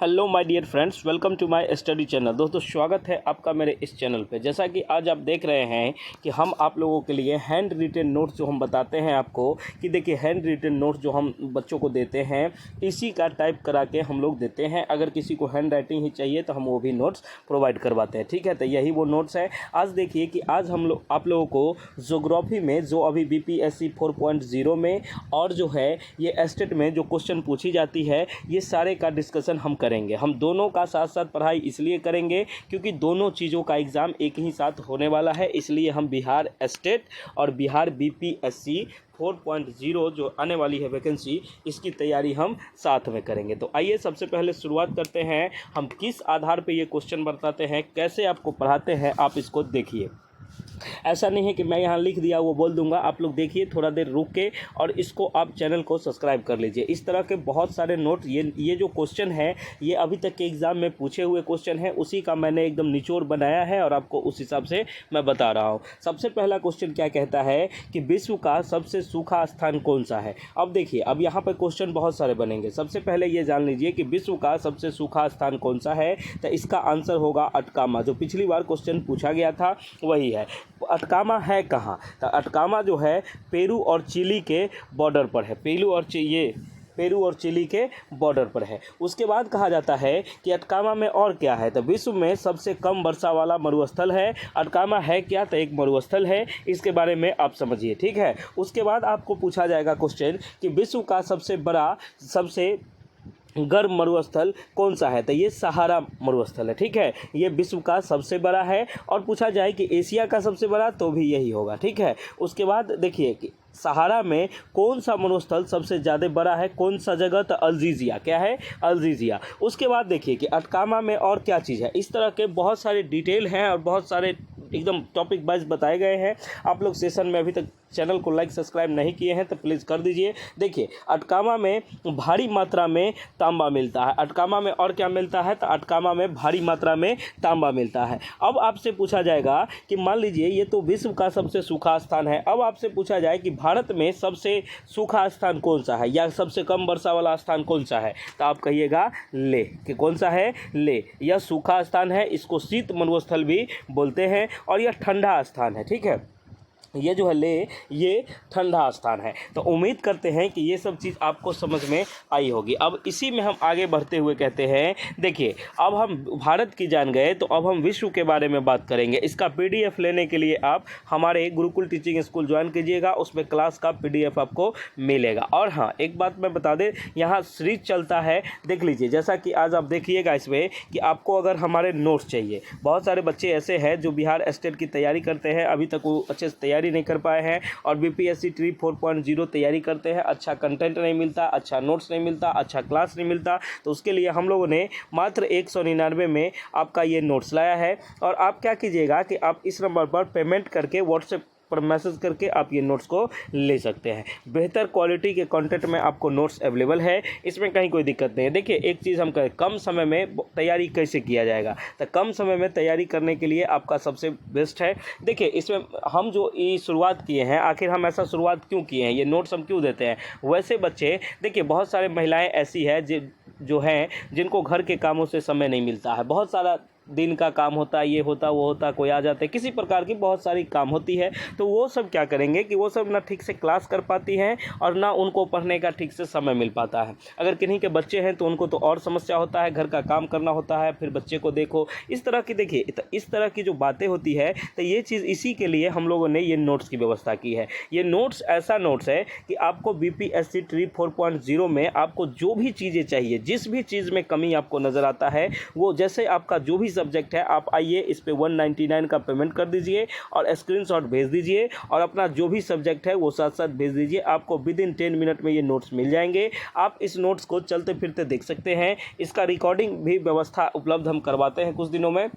Hello my dear friends, welcome to my study channel. दोस्तों, स्वागत है आपका मेरे इस चैनल पे। जैसा कि आज आप देख रहे हैं कि हम आप लोगों के लिए हैंड रिटन नोट्स जो हम बताते हैं आपको कि देखिए, हैंड रिटन नोट्स जो हम बच्चों को देते हैं इसी का टाइप करा के हम लोग देते हैं। अगर किसी को हैंड राइटिंग ही चाहिए तो हम वो भी नोट्स प्रोवाइड करवाते हैं। ठीक है, तो यही वो नोट्स है। आज देखिए कि आज हम लोग आप लोगों को ज्योग्राफी में जो अभी BPSC 4.0 में और जो है ये एस्टेट में जो क्वेश्चन पूछी जाती है, ये सारे का डिस्कशन हम करेंगे। हम दोनों का साथ साथ पढ़ाई इसलिए करेंगे क्योंकि दोनों चीज़ों का एग्ज़ाम एक ही साथ होने वाला है। इसलिए हम बिहार स्टेट और बिहार BPSC 4.0 जो आने वाली है वैकेंसी, इसकी तैयारी हम साथ में करेंगे। तो आइए सबसे पहले शुरुआत करते हैं। हम किस आधार पे ये क्वेश्चन बताते हैं, कैसे आपको पढ़ाते हैं, आप इसको देखिए। ऐसा नहीं है कि मैं यहाँ लिख दिया वो बोल दूंगा। आप लोग देखिए, थोड़ा देर रुक के और इसको आप चैनल को सब्सक्राइब कर लीजिए। इस तरह के बहुत सारे नोट, ये जो क्वेश्चन है ये अभी तक के एग्ज़ाम में पूछे हुए क्वेश्चन है, उसी का मैंने एकदम निचोड़ बनाया है और आपको उस हिसाब से मैं बता रहा हूँ। सबसे पहला क्वेश्चन क्या कहता है कि विश्व का सबसे सूखा स्थान कौन सा है। अब देखिए, अब यहाँ पर क्वेश्चन बहुत सारे बनेंगे। सबसे पहले ये जान लीजिए कि विश्व का सबसे सूखा स्थान कौन सा है। तो इसका आंसर होगा अटकामा। जो पिछली बार क्वेश्चन पूछा गया था वही है। अटकामा है कहाँ? तो अटकामा जो है पेरू और चिली के बॉर्डर पर है। पेरू और चिली के बॉर्डर पर है। उसके बाद कहा जाता है कि अटकामा में और क्या है। तो विश्व में सबसे कम वर्षा वाला मरुस्थल है। अटकामा है क्या? तो एक मरुस्थल है। इसके बारे में आप समझिए, ठीक है। उसके बाद आपको पूछा जाएगा क्वेश्चन कि विश्व का सबसे गर्म मरुस्थल कौन सा है। तो ये सहारा मरुस्थल है, ठीक है। ये विश्व का सबसे बड़ा है। और पूछा जाए कि एशिया का सबसे बड़ा, तो भी यही होगा, ठीक है। उसके बाद देखिए कि सहारा में कौन सा मरुस्थल सबसे ज़्यादा बड़ा है, कौन सा जगह? तो अल्जीजिया। क्या है? अल्जीजिया। उसके बाद देखिए कि अटकामा में और क्या चीज़ है। इस तरह के बहुत सारे डिटेल हैं और बहुत सारे एकदम टॉपिक वाइज बताए गए हैं। आप लोग सेशन में अभी तक चैनल को लाइक सब्सक्राइब नहीं किए हैं तो प्लीज़ कर दीजिए। देखिए, अटकामा में भारी मात्रा में तांबा मिलता है। अटकामा में और क्या मिलता है? तो अटकामा में भारी मात्रा में तांबा मिलता है। अब आपसे पूछा जाएगा कि मान लीजिए ये तो विश्व का सबसे सूखा स्थान है। अब आपसे पूछा जाए कि भारत में सबसे सूखा स्थान कौन सा है या सबसे कम वर्षा वाला स्थान कौन सा है। तो आप कहिएगा ले। कि कौन सा है? ले। यह सूखा स्थान है। इसको शीत मरुस्थल भी बोलते हैं और यह ठंडा स्थान है, ठीक है। ये जो है ले, ये ठंडा स्थान है। तो उम्मीद करते हैं कि ये सब चीज़ आपको समझ में आई होगी। अब इसी में हम आगे बढ़ते हुए कहते हैं, देखिए, अब हम भारत की जान गए तो अब हम विश्व के बारे में बात करेंगे। इसका PDF लेने के लिए आप हमारे गुरुकुल टीचिंग स्कूल ज्वाइन कीजिएगा। उसमें क्लास का PDF आपको मिलेगा। और हाँ, एक बात मैं बता दें, यहाँ सीरीज चलता है, देख लीजिए। जैसा कि आज आप देखिएगा इसमें कि आपको अगर हमारे नोट्स चाहिए, बहुत सारे बच्चे ऐसे हैं जो बिहार स्टेट की तैयारी करते हैं, अभी तक वो अच्छे से तैयारी नहीं कर पाए हैं और BPSC 4.0 तैयारी करते हैं। अच्छा कंटेंट नहीं मिलता, अच्छा नोट्स नहीं मिलता, अच्छा क्लास नहीं मिलता। तो उसके लिए हम लोगों ने मात्र 199 में आपका ये नोट्स लाया है। और आप क्या कीजिएगा कि आप इस नंबर पर पेमेंट करके व्हाट्सएप पर मैसेज करके आप ये नोट्स को ले सकते हैं। बेहतर क्वालिटी के कंटेंट में आपको नोट्स अवेलेबल है, इसमें कहीं कोई दिक्कत नहीं है। देखिए, एक चीज़ हम कहें, कम समय में तैयारी कैसे किया जाएगा। तो कम समय में तैयारी करने के लिए आपका सबसे बेस्ट है, देखिए, इसमें हम जो ये शुरुआत किए हैं, आखिर हम ऐसा शुरुआत क्यों किए हैं, ये नोट्स हम क्यों देते हैं। वैसे बच्चे, देखिए, बहुत सारे महिलाएँ ऐसी है जो हैं जिनको घर के कामों से समय नहीं मिलता है। बहुत सारा दिन का काम होता है, ये होता वो होता, कोई आ जाते, किसी प्रकार की बहुत सारी काम होती है। तो वो सब क्या करेंगे कि वो सब ना ठीक से क्लास कर पाती हैं और ना उनको पढ़ने का ठीक से समय मिल पाता है। अगर किन्हीं के बच्चे हैं तो उनको तो और समस्या होता है, घर का काम करना होता है, फिर बच्चे को देखो, इस तरह की, देखिए, इस तरह की जो बातें होती है। तो ये चीज़, इसी के लिए हम लोगों ने ये नोट्स की व्यवस्था की है। ये नोट्स ऐसा नोट्स है कि आपको BPSC 4.0 में आपको जो भी चीज़ें चाहिए, जिस भी चीज़ में कमी आपको नज़र आता है, वो जैसे आपका जो भी सब्जेक्ट है, आप आइए इस पे 199 का पेमेंट कर दीजिए और स्क्रीनशॉट भेज दीजिए और अपना जो भी सब्जेक्ट है वो साथ साथ भेज दीजिए। आपको विदिन 10 मिनट में ये नोट्स मिल जाएंगे। आप इस नोट्स को चलते फिरते देख सकते हैं। इसका रिकॉर्डिंग भी व्यवस्था उपलब्ध हम करवाते हैं कुछ दिनों में।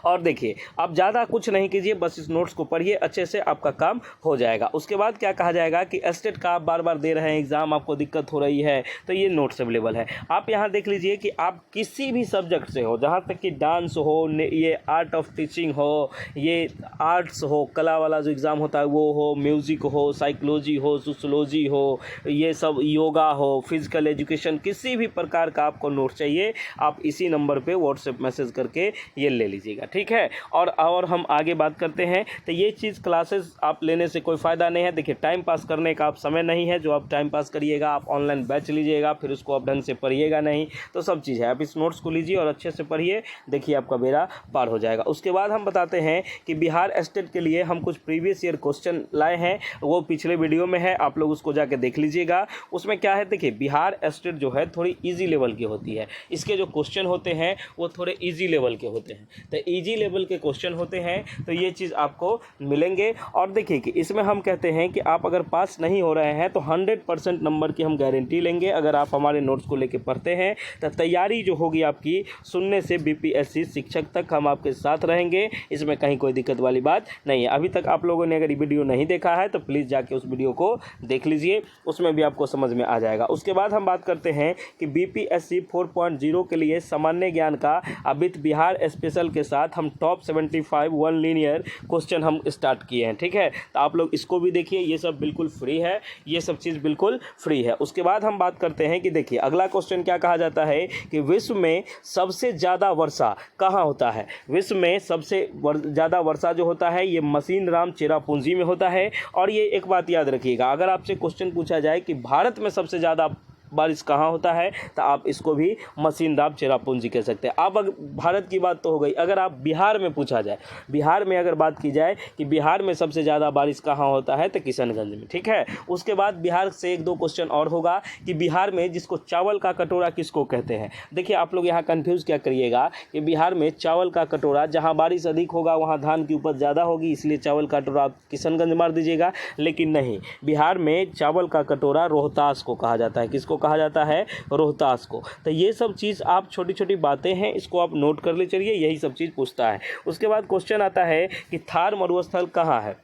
और देखिए आप ज़्यादा कुछ नहीं कीजिए, बस इस नोट्स को पढ़िए, अच्छे से आपका काम हो जाएगा। उसके बाद क्या कहा जाएगा कि एस्टेट का आप बार बार दे रहे हैं एग्ज़ाम, आपको दिक्कत हो रही है, तो ये नोट्स अवेलेबल है। आप यहाँ देख लीजिए कि आप किसी भी सब्जेक्ट से हो, जहाँ तक कि डांस हो, ये आर्ट ऑफ टीचिंग हो, ये आर्ट्स हो, कला वाला जो एग्ज़ाम होता है वो हो, म्यूज़िक हो, साइकोलॉजी हो, सोशोलॉजी हो, ये सब आयोगा हो, फिजिकल एजुकेशन, किसी भी प्रकार का आपको नोट चाहिए, आप इसी नंबर पे व्हाट्सएप मैसेज करके ये ले लीजिएगा, ठीक है। और हम आगे बात करते हैं। तो ये चीज़ क्लासेस आप लेने से कोई फ़ायदा नहीं है। देखिए टाइम पास करने का आप समय नहीं है जो आप टाइम पास करिएगा, आप ऑनलाइन बैच लीजिएगा, फिर उसको आप ढंग से पढ़िएगा नहीं, तो सब चीज़ है। आप इस नोट्स को लीजिए और अच्छे से पढ़िए, देखिए आपका बेड़ा पार हो जाएगा। उसके बाद हम बताते हैं कि बिहार स्टेट के लिए हम कुछ प्रीवियस ईयर क्वेश्चन लाए हैं, वो पिछले वीडियो में है, आप लोग उसको जाके देख लीजिएगा। उसमें क्या है, देखिए बिहार स्टेट जो है थोड़ी ईजी लेवल की होती है, इसके जो क्वेश्चन होते हैं वो थोड़े ईजी लेवल के होते हैं। तो ईजी लेवल के क्वेश्चन होते हैं तो ये चीज़ आपको मिलेंगे। और देखिए कि इसमें हम कहते हैं कि आप अगर पास नहीं हो रहे हैं तो 100% नंबर की हम गारंटी लेंगे। अगर आप हमारे नोट्स को लेके पढ़ते हैं तो तैयारी जो होगी आपकी शून्य से बीपीएससी शिक्षक तक हम आपके साथ रहेंगे, इसमें कहीं कोई दिक्कत वाली बात नहीं है। अभी तक आप लोगों ने अगर ये वीडियो नहीं देखा है तो प्लीज़ जाके उस वीडियो को देख लीजिए, उसमें भी आपको समझ में आ जाएगा। उसके बाद हम बात करते हैं कि बीपीएससी 4.0 के लिए सामान्य ज्ञान का अभित बिहार स्पेशल के साथ हम टॉप 75 वन लीनियर क्वेश्चन हम स्टार्ट किए हैं, ठीक है। तो आप लोग इसको भी देखिए, ये सब बिल्कुल फ्री है, ये सब चीज़ बिल्कुल फ्री है। उसके बाद हम बात करते हैं कि देखिए अगला क्वेश्चन क्या कहा जाता है कि विश्व में सबसे ज़्यादा वर्षा कहाँ होता है। विश्व में सबसे ज़्यादा वर्षा जो होता है ये मसीनराम चेरापूंजी में होता है। और ये एक बात याद रखिएगा, अगर आपसे क्वेश्चन पूछा जाए कि भारत में सबसे ज़्यादा बारिश कहाँ होता है तो आप इसको भी मसीनराम चेरापूंजी कह सकते हैं। अब अगर भारत की बात तो हो गई, अगर आप बिहार में पूछा जाए, बिहार में अगर बात की जाए कि बिहार में सबसे ज़्यादा बारिश कहाँ होता है तो किशनगंज में, ठीक है। उसके बाद बिहार से एक दो क्वेश्चन और होगा कि बिहार में जिसको चावल का कटोरा किसको कहते हैं। देखिए आप लोग यहाँ कन्फ्यूज़ क्या करिएगा कि बिहार में चावल का कटोरा, जहाँ बारिश अधिक होगा वहाँ धान की उपज ज़्यादा होगी, इसलिए चावल का कटोरा आप किशनगंज मार दीजिएगा, लेकिन नहीं, बिहार में चावल का कटोरा रोहतास को कहा जाता है। किसको कहा जाता है? रोहतास को। तो ये सब चीज़ आप छोटी छोटी बातें हैं, इसको आप नोट कर ले चलिए, यही सब चीज़ पूछता है। उसके बाद क्वेश्चन आता है कि थार मरुस्थल कहाँ है।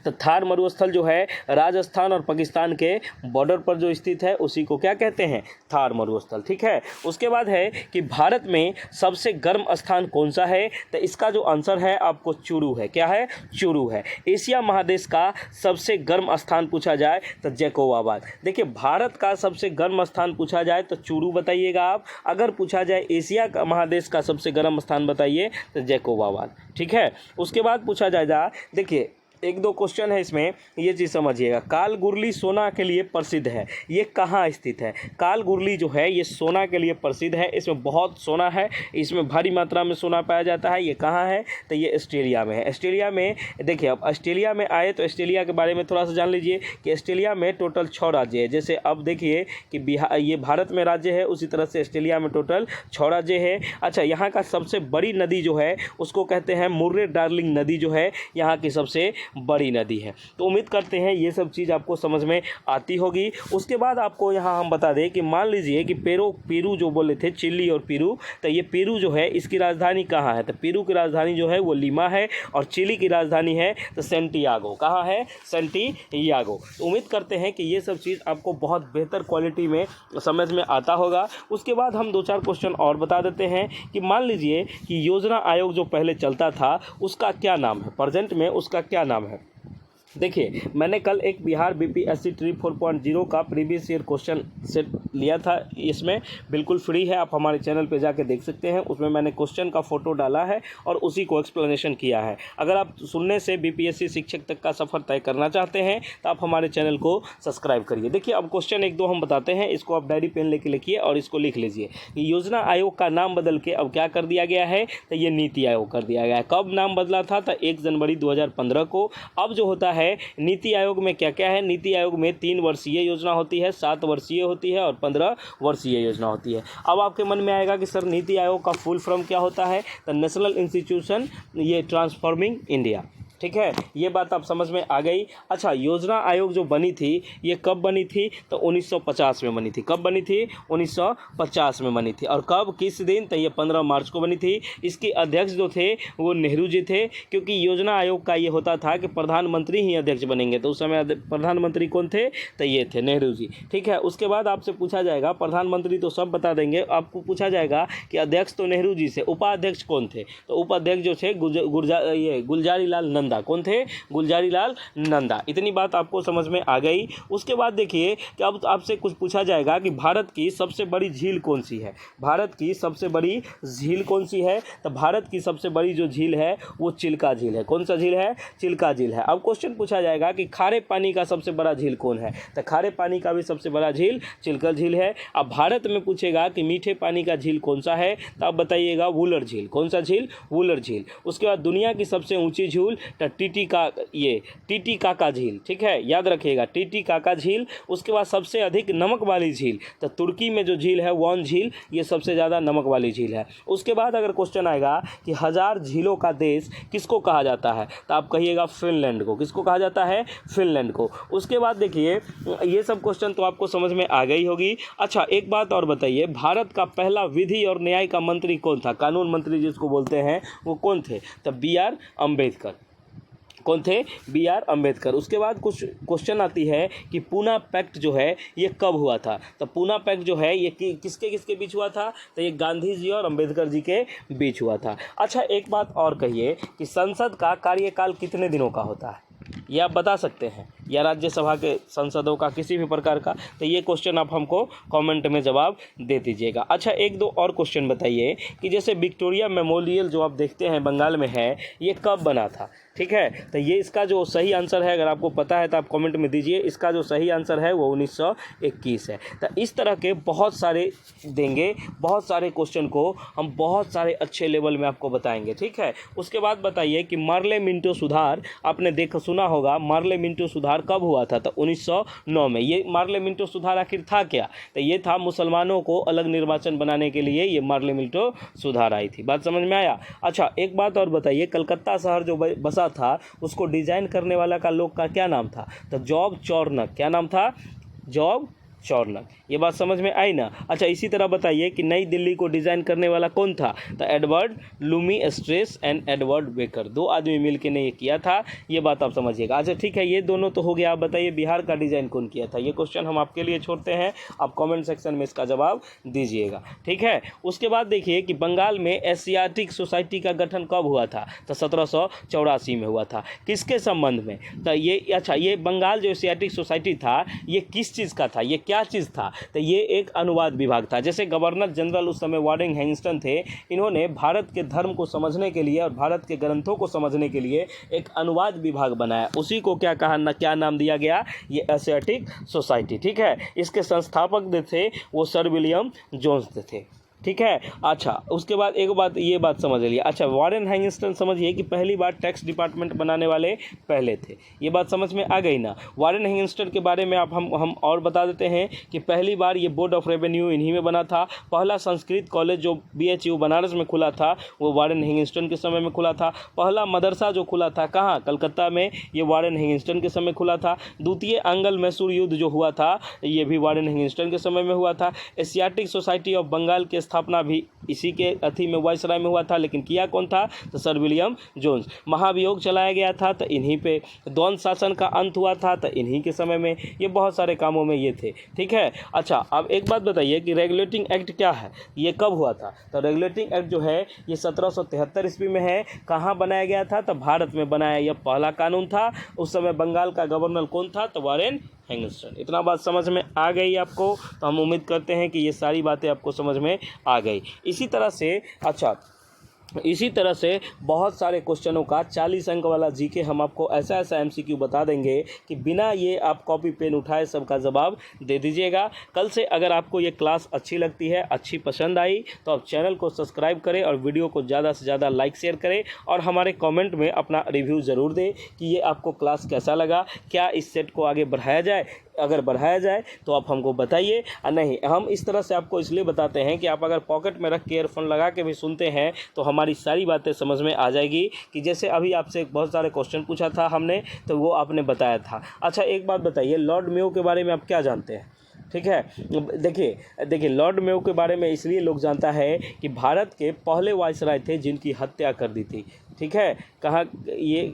तो थार मरुस्थल जो है राजस्थान और पाकिस्तान के बॉर्डर पर जो स्थित है उसी को क्या कहते हैं? थार मरुस्थल, ठीक है। उसके बाद है कि भारत में सबसे गर्म स्थान कौन सा है, तो इसका जो आंसर है आपको चुरू है। क्या है? चुरू है। एशिया महादेश का सबसे गर्म स्थान पूछा जाए तो जैकोबाबाद। देखिए भारत का सबसे गर्म स्थान पूछा जाए तो चुरू बताइएगा आप, अगर पूछा जाए एशिया का महादेश का सबसे गर्म स्थान बताइए तो जैकोबाबाद, ठीक है। उसके बाद पूछा जाएगा, देखिए एक दो क्वेश्चन है इसमें, ये चीज़ समझिएगा। कालगुरली सोना के लिए प्रसिद्ध है, ये कहाँ स्थित है? कालगुरली जो है ये सोना के लिए प्रसिद्ध है, इसमें बहुत सोना है, इसमें भारी मात्रा में सोना पाया जाता है। ये कहाँ है? तो ये ऑस्ट्रेलिया में है। ऑस्ट्रेलिया में देखिए, अब ऑस्ट्रेलिया में आए तो ऑस्ट्रेलिया के बारे में थोड़ा सा जान लीजिए कि ऑस्ट्रेलिया में टोटल 6 राज्य है। जैसे अब देखिए कि बिहार, ये भारत में राज्य है, उसी तरह से ऑस्ट्रेलिया में टोटल 6 राज्य है। अच्छा, यहाँ का सबसे बड़ी नदी जो है उसको कहते हैं मुर्रे डार्लिंग नदी, जो है यहाँ की सबसे बड़ी नदी है। तो उम्मीद करते हैं ये सब चीज़ आपको समझ में आती होगी। उसके बाद आपको यहाँ हम बता दें कि मान लीजिए कि पेरू जो बोले थे, चिली और पेरू, तो ये पेरू जो है इसकी राजधानी कहाँ है? तो पेरू की राजधानी जो है वो लीमा है, और चिली की राजधानी है तो सेंटियागो। कहाँ है? सेंटियागो। तो उम्मीद करते हैं कि ये सब चीज़ आपको बहुत बेहतर क्वालिटी में समझ में आता होगा। उसके बाद हम 2-4 क्वेश्चन और बता देते हैं कि मान लीजिए कि योजना आयोग जो पहले चलता था उसका क्या नाम है, प्रेजेंट में उसका क्या नाम है। देखिए मैंने कल एक बिहार बीपीएससी ट्री 4.0 का प्रीवियस ईयर क्वेश्चन सेट लिया था, इसमें बिल्कुल फ्री है, आप हमारे चैनल पे जाके देख सकते हैं। उसमें मैंने क्वेश्चन का फ़ोटो डाला है और उसी को एक्सप्लेनेशन किया है। अगर आप सुनने से बीपीएससी शिक्षक तक का सफ़र तय करना चाहते हैं तो आप हमारे चैनल को सब्सक्राइब करिए। देखिए अब क्वेश्चन 1-2 हम बताते हैं, इसको आप डायरी पेन लेके लिखिए और इसको लिख लीजिए। योजना आयोग का नाम बदल के अब क्या कर दिया गया है? तो ये नीति आयोग कर दिया गया है। कब नाम बदला था? तो 1 जनवरी 2015 को। अब जो होता है नीति आयोग में क्या क्या है? नीति आयोग में 3 वर्षीय योजना होती है, 7 वर्षीय होती है और 15 वर्षीय योजना होती है। अब आपके मन में आएगा कि सर नीति आयोग का फुल फॉर्म क्या होता है? तो नेशनल इंस्टीट्यूशन ये ट्रांसफॉर्मिंग इंडिया। ठीक है, ये बात आप समझ में आ गई। अच्छा, योजना आयोग जो बनी थी ये कब बनी थी? तो 1950 में बनी थी। कब बनी थी? 1950 में बनी थी। और कब, किस दिन? तो ये 15 मार्च को बनी थी। इसके अध्यक्ष जो थे वो नेहरू जी थे, क्योंकि योजना आयोग का ये होता था कि प्रधानमंत्री ही अध्यक्ष बनेंगे। तो उस समय प्रधानमंत्री कौन थे? तो ये थे नेहरू जी। ठीक है, उसके बाद आपसे पूछा जाएगा, प्रधानमंत्री तो सब बता देंगे, आपको पूछा जाएगा कि अध्यक्ष तो नेहरू जी से, उपाध्यक्ष कौन थे? तो उपाध्यक्ष जो थे गुलजारी लाल नंदा। कौन थे? गुलजारी लाल नंदा। इतनी बात आपको समझ में आ गई। उसके बाद देखिए कि अब आपसे कुछ पूछा जाएगा कि भारत की सबसे बड़ी झील कौन सी है? भारत की सबसे बड़ी झील कौन सी है? तो भारत की सबसे बड़ी जो झील है वो चिल्का झील है। कौन सा झील है? चिल्का झील है। अब क्वेश्चन पूछा जाएगा कि खारे पानी का सबसे बड़ा झील कौन है? तो खारे पानी का भी सबसे बड़ा झील चिल्का झील है। अब भारत में पूछेगा कि मीठे पानी का झील कौन सा है? तो आप बताइएगा वुलर झील। कौन सा झील? वुलर झील। उसके बाद दुनिया की सबसे ऊंची झील टीटीकाका झील। ठीक है, याद रखिएगा, टीटीकाका झील। उसके बाद सबसे अधिक नमक वाली झील, तो तुर्की में जो झील है वॉन झील, ये सबसे ज़्यादा नमक वाली झील है। उसके बाद अगर क्वेश्चन आएगा कि 1000 झीलों का देश किसको कहा जाता है? तो आप कहिएगा फिनलैंड को। किसको कहा जाता है? फिनलैंड को। उसके बाद देखिए, ये सब क्वेश्चन तो आपको समझ में आ गई होगी। अच्छा, एक बात और बताइए, भारत का पहला विधि और न्याय का मंत्री कौन था? कानून मंत्री जिसको बोलते हैं वो कौन थे? तो बी.आर. अम्बेडकर। कौन थे? बी.आर. अम्बेडकर। उसके बाद कुछ क्वेश्चन आती है कि पूना पैक्ट जो है ये कब हुआ था? तो पूना पैक्ट जो है ये किसके किसके बीच हुआ था? तो ये गांधी जी और अम्बेडकर जी के बीच हुआ था। अच्छा, एक बात और कहिए कि संसद का कार्यकाल कितने दिनों का होता है? ये आप बता सकते हैं, या राज्यसभा के संसदों का किसी भी प्रकार का? तो ये क्वेश्चन आप हमको कमेंट में जवाब दे दीजिएगा। अच्छा, एक दो और क्वेश्चन बताइए कि जैसे विक्टोरिया मेमोरियल जो आप देखते हैं बंगाल में है, ये कब बना था? ठीक है, तो ये इसका जो सही आंसर है, अगर आपको पता है तो आप कमेंट में दीजिए। इसका जो सही आंसर है वो 1921 है। तो इस तरह के बहुत सारे देंगे, बहुत सारे क्वेश्चन को हम बहुत सारे अच्छे लेवल में आपको बताएंगे। ठीक है, उसके बाद बताइए कि मार्ले मिंटो सुधार आपने सुना होगा, मार्ले मिंटो सुधार कब हुआ था? तो 1909 में। ये मार्ले मिंटो सुधार आखिर था क्या? तो ये था मुसलमानों को अलग निर्वाचन बनाने के लिए ये मार्ले मिंटो सुधार आई थी। बात समझ में आया? अच्छा, एक बात और बताइए, कलकत्ता शहर जो बसा था उसको डिजाइन करने वाला का लोग का क्या नाम था? तो जॉब चॉर्नक। क्या नाम था? जॉब चॉर्नक। ये बात समझ में आई ना? अच्छा, इसी तरह बताइए कि नई दिल्ली को डिज़ाइन करने वाला कौन था? तो Edward Lumii stress and Edward baker. 2 आदमी मिलकर ने ये किया था। ये बात आप समझिएगा। अच्छा, ठीक है, ये दोनों तो हो गया। आप बताइए बिहार का डिज़ाइन कौन किया था? ये क्वेश्चन हम आपके लिए छोड़ते हैं, आप कमेंट सेक्शन में इसका जवाब दीजिएगा। ठीक है, उसके बाद देखिए कि बंगाल में एशियाटिक सोसाइटी का गठन कब हुआ था? तो 1784 में हुआ था। किसके संबंध में? तो ये, अच्छा, ये बंगाल जो एशियाटिक सोसाइटी था ये किस चीज़ का था? ये क्या चीज़ था? तो ये एक अनुवाद विभाग था। जैसे गवर्नर जनरल उस समय वार्डन हेस्टिंग्स थे, इन्होंने भारत के धर्म को समझने के लिए और भारत के ग्रंथों को समझने के लिए एक अनुवाद विभाग बनाया। उसी को क्या नाम दिया गया? ये एशियाटिक सोसाइटी। ठीक है, इसके संस्थापक जो थे वो सर विलियम जोन्स थे। ठीक है, अच्छा, उसके बाद एक बात, ये बात समझ लिया। अच्छा, वारेन हेस्टिंग्स समझिए कि पहली बार टैक्स डिपार्टमेंट बनाने वाले पहले थे। ये बात समझ में आ गई ना? वारेन हेस्टिंग्स के बारे में आप हम और बता देते हैं कि पहली बार ये बोर्ड ऑफ रेवेन्यू इन्हीं में बना था। पहला संस्कृत कॉलेज जो BHU बनारस में खुला था वो वारेन हेस्टिंग्स के समय में खुला था। पहला मदरसा जो खुला था कहाँ? कलकत्ता में, ये वारेन हेस्टिंग्स के समय खुला था। द्वितीय आंग्ल मैसूर युद्ध जो हुआ था ये भी वारेन हेस्टिंग्स के समय में हुआ था। एशियाटिक सोसाइटी ऑफ बंगाल के स्थापना भी इसी के अथी में वायसराय में हुआ था, लेकिन किया कौन था? तो सर विलियम जोन्स। महाभियोग चलाया गया था तो इन्हीं पे। द्वंद्व शासन का अंत हुआ था तो इन्हीं के समय में। ये बहुत सारे कामों में ये थे। ठीक है, अच्छा, अब एक बात बताइए कि रेगुलेटिंग एक्ट क्या है? ये कब हुआ था? तो रेगुलेटिंग एक्ट जो है ये 1773 ईस्वी में है। कहाँ बनाया गया था? तो भारत में बनाया। यह पहला कानून था। उस समय बंगाल का गवर्नर कौन था? तो वारेन हेस्टिंग्स। इतना बात समझ में आ गई आपको? तो हम उम्मीद करते हैं कि ये सारी बातें आपको समझ में आ गई। इसी तरह से, अच्छा, इसी तरह से बहुत सारे क्वेश्चनों का 40 अंक वाला जीके हम आपको ऐसा MCQ बता देंगे कि बिना ये आप कॉपी पेन उठाए सबका जवाब दे दीजिएगा। कल से अगर आपको ये क्लास अच्छी लगती है, अच्छी पसंद आई, तो आप चैनल को सब्सक्राइब करें और वीडियो को ज़्यादा से ज़्यादा लाइक शेयर करें और हमारे कमेंट में अपना रिव्यू ज़रूर दें कि ये आपको क्लास कैसा लगा, क्या इस सेट को आगे बढ़ाया जाए। अगर बढ़ाया जाए तो आप हमको बताइए। नहीं, हम इस तरह से आपको इसलिए बताते हैं कि आप अगर पॉकेट में रख के ईयरफोन लगा के भी सुनते हैं तो हमारी सारी बातें समझ में आ जाएगी। कि जैसे अभी आपसे बहुत सारे क्वेश्चन पूछा था हमने, तो वो आपने बताया था। अच्छा, एक बात बताइए, लॉर्ड मेयो के बारे में आप क्या जानते हैं? ठीक है, देखिए लॉर्ड मेयो के बारे में इसलिए लोग जानता है कि भारत के पहले वायसराय थे जिनकी हत्या कर दी थी। ठीक है, कहाँ ये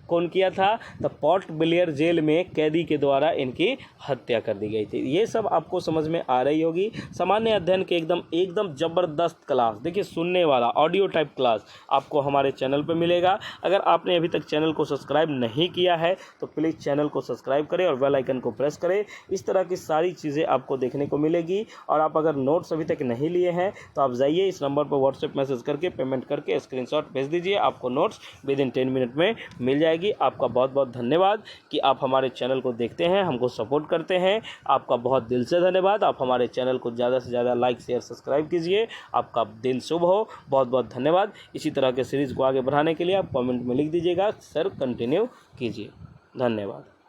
कौन किया था? तो पोर्ट ब्लेयर जेल में कैदी के द्वारा इनकी हत्या कर दी गई थी। ये सब आपको समझ में आ रही होगी। सामान्य अध्ययन के एकदम ज़बरदस्त क्लास, देखिए सुनने वाला ऑडियो टाइप क्लास आपको हमारे चैनल पर मिलेगा। अगर आपने अभी तक चैनल को सब्सक्राइब नहीं किया है तो प्लीज़ चैनल को सब्सक्राइब करें और बेल आइकन को प्रेस करें। इस तरह की सारी चीज़ें आपको देखने को मिलेगी। और आप अगर नोट्स अभी तक नहीं लिए हैं तो आप जाइए इस नंबर पर व्हाट्सएप मैसेज करके पेमेंट करके स्क्रीनशॉट भेज दीजिए, आपको नोट्स विद इन 10 मिनट में मिल जाएगी। आपका बहुत बहुत धन्यवाद कि आप हमारे चैनल को देखते हैं, हमको सपोर्ट करते हैं। आपका बहुत दिल से धन्यवाद। आप हमारे चैनल को ज़्यादा से ज़्यादा लाइक शेयर सब्सक्राइब कीजिए। आपका दिन शुभ हो। बहुत बहुत धन्यवाद। इसी तरह के सीरीज़ को आगे बढ़ाने के लिए आप कमेंट में लिख दीजिएगा, सर कंटिन्यू कीजिए। धन्यवाद।